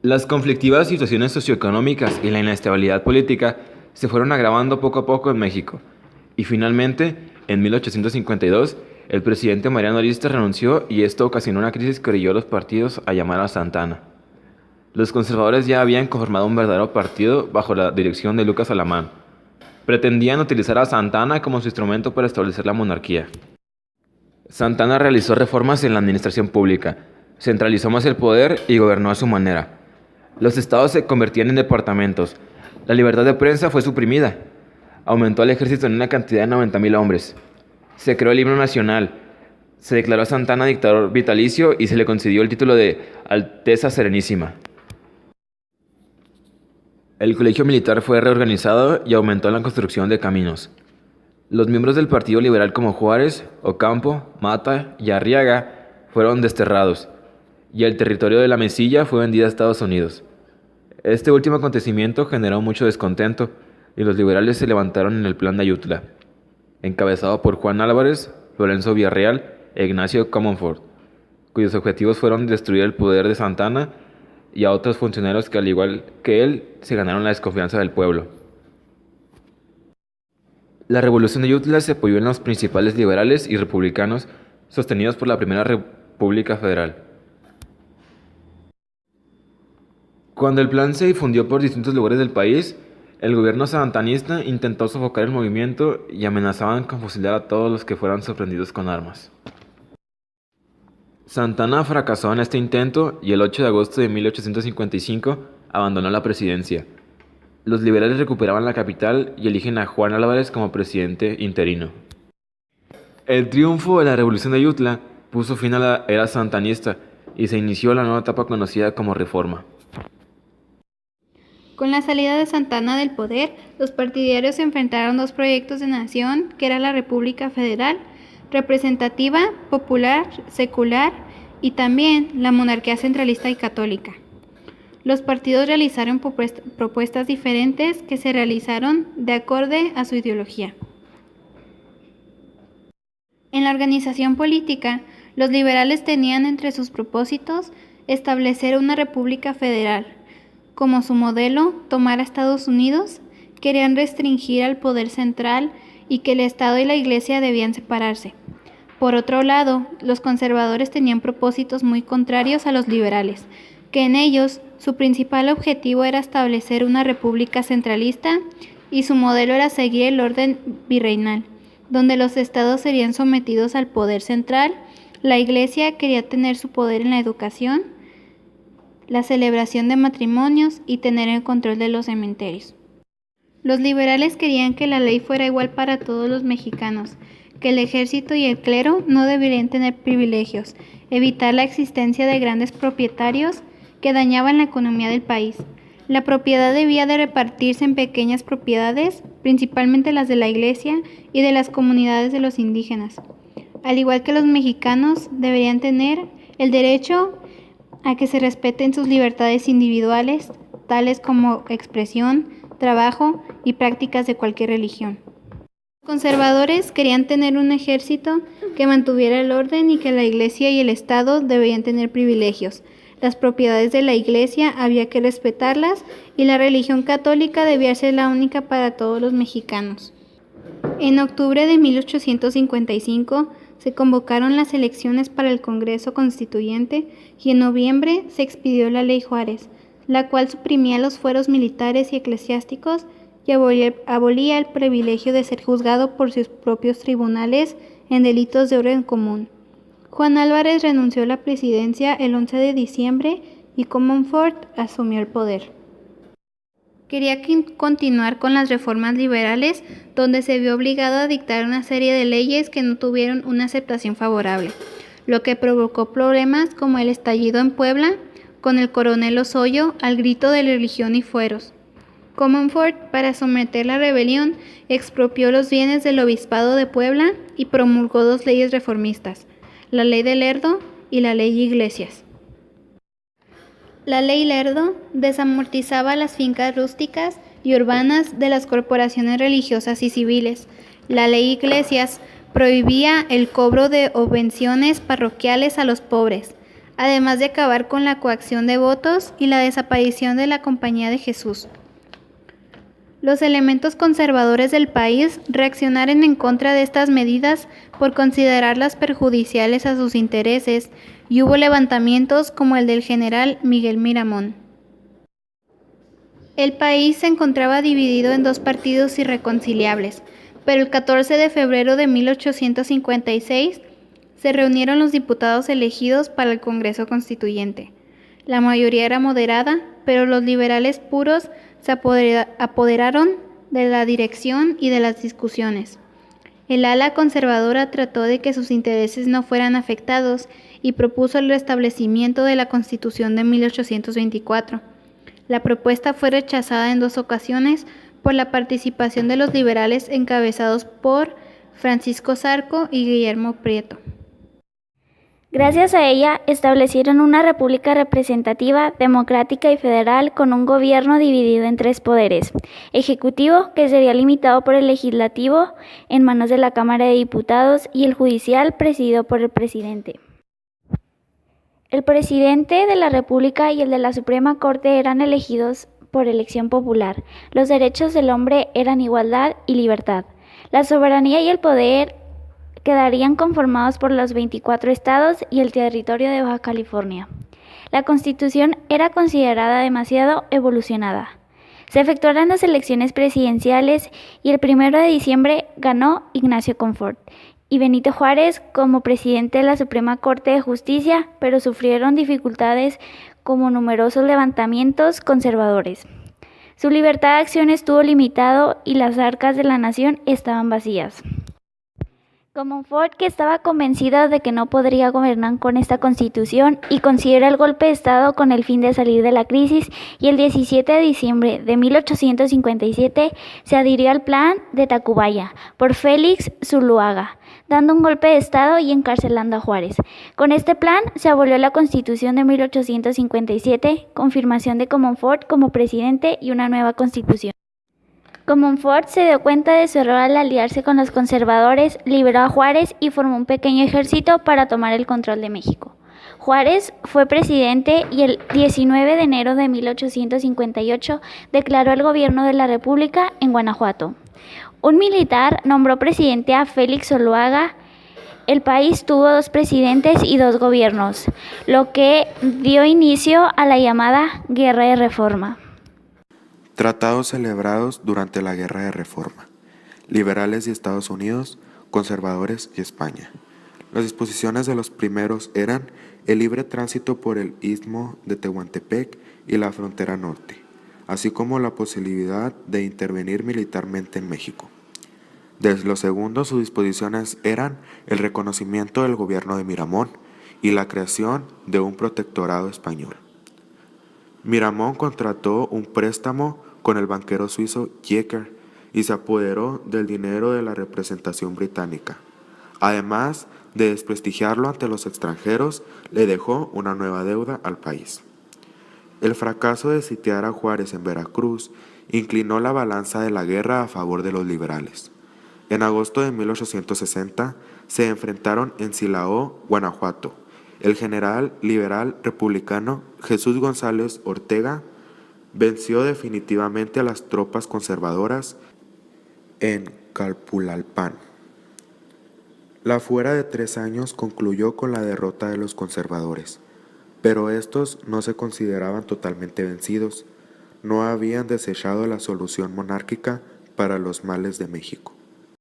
Las conflictivas situaciones socioeconómicas y la inestabilidad política se fueron agravando poco a poco en México, y finalmente, en 1852, el presidente Mariano Aristas renunció y esto ocasionó una crisis que orilló a los partidos a llamar a Santa Anna. Los conservadores ya habían conformado un verdadero partido bajo la dirección de Lucas Alamán. Pretendían utilizar a Santa Anna como su instrumento para establecer la monarquía. Santa Anna realizó reformas en la administración pública, centralizó más el poder y gobernó a su manera. Los estados se convertían en departamentos. La libertad de prensa fue suprimida. Aumentó el ejército en una cantidad de 90,000 hombres. Se creó el himno nacional. Se declaró a Santa Anna dictador vitalicio y se le concedió el título de Alteza Serenísima. El colegio militar fue reorganizado y aumentó la construcción de caminos. Los miembros del Partido Liberal como Juárez, Ocampo, Mata y Arriaga fueron desterrados, y el territorio de la Mesilla fue vendido a Estados Unidos. Este último acontecimiento generó mucho descontento, y los liberales se levantaron en el Plan de Ayutla, encabezado por Juan Álvarez, Lorenzo Villarreal e Ignacio Comonfort, cuyos objetivos fueron destruir el poder de Santa Anna y a otros funcionarios que, al igual que él, se ganaron la desconfianza del pueblo. La Revolución de Ayutla se apoyó en los principales liberales y republicanos sostenidos por la Primera República Federal. Cuando el plan se difundió por distintos lugares del país, el gobierno santanista intentó sofocar el movimiento y amenazaban con fusilar a todos los que fueran sorprendidos con armas. Santa Anna fracasó en este intento y el 8 de agosto de 1855 abandonó la presidencia. Los liberales recuperaban la capital y eligen a Juan Álvarez como presidente interino. El triunfo de la Revolución de Ayutla puso fin a la era santanista y se inició la nueva etapa conocida como Reforma. Con la salida de Santa Anna del poder, los partidarios se enfrentaron a dos proyectos de nación, que era la República Federal, representativa, popular, secular, y también la monarquía centralista y católica. Los partidos realizaron propuestas diferentes que se realizaron de acorde a su ideología. En la organización política, los liberales tenían entre sus propósitos establecer una república federal. Como su modelo, tomar a Estados Unidos, querían restringir al poder central y que el Estado y la Iglesia debían separarse. Por otro lado, los conservadores tenían propósitos muy contrarios a los liberales, que en ellos su principal objetivo era establecer una república centralista y su modelo era seguir el orden virreinal, donde los estados serían sometidos al poder central. La Iglesia quería tener su poder en la educación, la celebración de matrimonios y tener el control de los cementerios. Los liberales querían que la ley fuera igual para todos los mexicanos, que el ejército y el clero no deberían tener privilegios, evitar la existencia de grandes propietarios que dañaban la economía del país. La propiedad debía de repartirse en pequeñas propiedades, principalmente las de la Iglesia y de las comunidades de los indígenas. Al igual que los mexicanos, deberían tener el derecho a que se respeten sus libertades individuales, tales como expresión, trabajo y prácticas de cualquier religión. Los conservadores querían tener un ejército que mantuviera el orden y que la Iglesia y el Estado debían tener privilegios. Las propiedades de la Iglesia había que respetarlas y la religión católica debía ser la única para todos los mexicanos. En octubre de 1855 se convocaron las elecciones para el Congreso Constituyente y en noviembre se expidió la Ley Juárez, la cual suprimía los fueros militares y eclesiásticos y abolía el privilegio de ser juzgado por sus propios tribunales en delitos de orden común. Juan Álvarez renunció a la presidencia el 11 de diciembre y Comonfort asumió el poder. Quería continuar con las reformas liberales, donde se vio obligado a dictar una serie de leyes que no tuvieron una aceptación favorable, lo que provocó problemas como el estallido en Puebla, con el coronel Osoyo al grito de religión y fueros. Comonfort, para someter la rebelión, expropió los bienes del obispado de Puebla y promulgó dos leyes reformistas, la Ley de Lerdo y la Ley Iglesias. La Ley Lerdo desamortizaba las fincas rústicas y urbanas de las corporaciones religiosas y civiles. La Ley Iglesias prohibía el cobro de obvenciones parroquiales a los pobres. además de acabar con la coacción de votos y la desaparición de la Compañía de Jesús. Los elementos conservadores del país reaccionaron en contra de estas medidas por considerarlas perjudiciales a sus intereses, y hubo levantamientos como el del general Miguel Miramón. El país se encontraba dividido en dos partidos irreconciliables, pero el 14 de febrero de 1856 se reunieron los diputados elegidos para el Congreso Constituyente. La mayoría era moderada, pero los liberales puros se apoderaron de la dirección y de las discusiones. El ala conservadora trató de que sus intereses no fueran afectados y propuso el restablecimiento de la Constitución de 1824. La propuesta fue rechazada en 2 ocasiones por la participación de los liberales encabezados por Francisco Zarco y Guillermo Prieto. Gracias a ella, establecieron una república representativa, democrática y federal con un gobierno dividido en 3 poderes: ejecutivo, que sería limitado por el legislativo en manos de la Cámara de Diputados, y el judicial, presidido por el presidente. El presidente de la República y el de la Suprema Corte eran elegidos por elección popular. Los derechos del hombre eran igualdad y libertad. La soberanía y el poder quedarían conformados por los 24 estados y el territorio de Baja California. La Constitución era considerada demasiado evolucionada. Se efectuaron las elecciones presidenciales y el 1 de diciembre ganó Ignacio Comfort y Benito Juárez como presidente de la Suprema Corte de Justicia, pero sufrieron dificultades como numerosos levantamientos conservadores. Su libertad de acción estuvo limitado y las arcas de la nación estaban vacías. Comonfort, que estaba convencido de que no podría gobernar con esta constitución y considera el golpe de Estado con el fin de salir de la crisis, y el 17 de diciembre de 1857 se adhirió al plan de Tacubaya por Félix Zuloaga, dando un golpe de Estado y encarcelando a Juárez. Con este plan se abolió la Constitución de 1857, confirmación de Comonfort como presidente y una nueva constitución. Comonfort se dio cuenta de su error al aliarse con los conservadores, liberó a Juárez y formó un pequeño ejército para tomar el control de México. Juárez fue presidente y el 19 de enero de 1858 declaró el gobierno de la República en Guanajuato. Un militar nombró presidente a Félix Zuloaga. El país tuvo 2 presidentes y 2 gobiernos, lo que dio inicio a la llamada Guerra de Reforma. Tratados celebrados durante la Guerra de Reforma. Liberales y Estados Unidos, conservadores y España. Las disposiciones de los primeros eran el libre tránsito por el Istmo de Tehuantepec y la frontera norte, así como la posibilidad de intervenir militarmente en México. De los segundos, sus disposiciones eran el reconocimiento del gobierno de Miramón y la creación de un protectorado español. Miramón contrató un préstamo con el banquero suizo Jecker y se apoderó del dinero de la representación británica. Además de desprestigiarlo ante los extranjeros, le dejó una nueva deuda al país. El fracaso de sitiar a Juárez en Veracruz inclinó la balanza de la guerra a favor de los liberales. En agosto de 1860 se enfrentaron en Silao, Guanajuato. El general liberal republicano Jesús González Ortega venció definitivamente a las tropas conservadoras en Calpulalpan. La fuera de 3 años concluyó con la derrota de los conservadores, pero estos no se consideraban totalmente vencidos. No habían desechado la solución monárquica para los males de México.